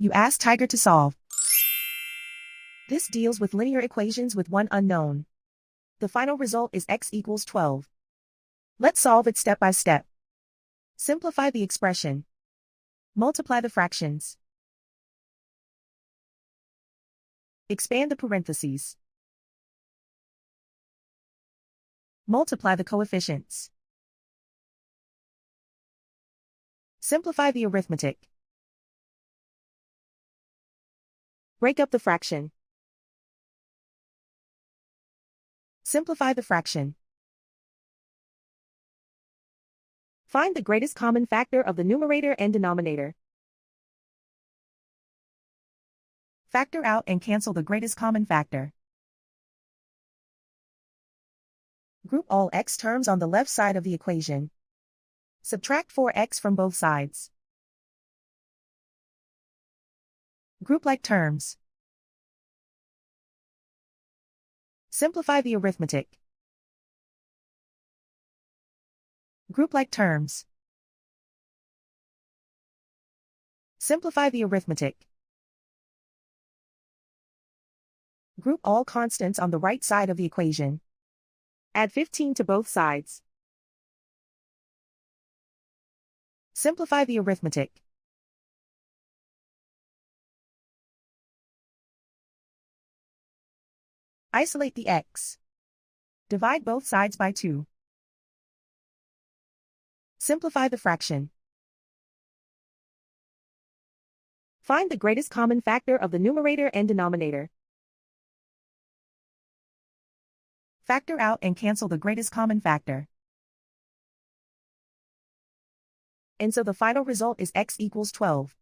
You ask Tiger to solve. This deals with linear equations with one unknown. The final result is x equals 12. Let's solve it step by step. Simplify the expression. Multiply the fractions. Expand the parentheses. Multiply the coefficients. Simplify the arithmetic. Break up the fraction. Simplify the fraction. Find the greatest common factor of the numerator and denominator. Factor out and cancel the greatest common factor. Group all x terms on the left side of the equation. Subtract 4x from both sides. Group like terms. Simplify the arithmetic. Group like terms. Simplify the arithmetic. Group all constants on the right side of the equation. Add 15 to both sides. Simplify the arithmetic. Isolate the x. Divide both sides by 2. Simplify the fraction. Find the greatest common factor of the numerator and denominator. Factor out and cancel the greatest common factor. And so the final result is x equals 12.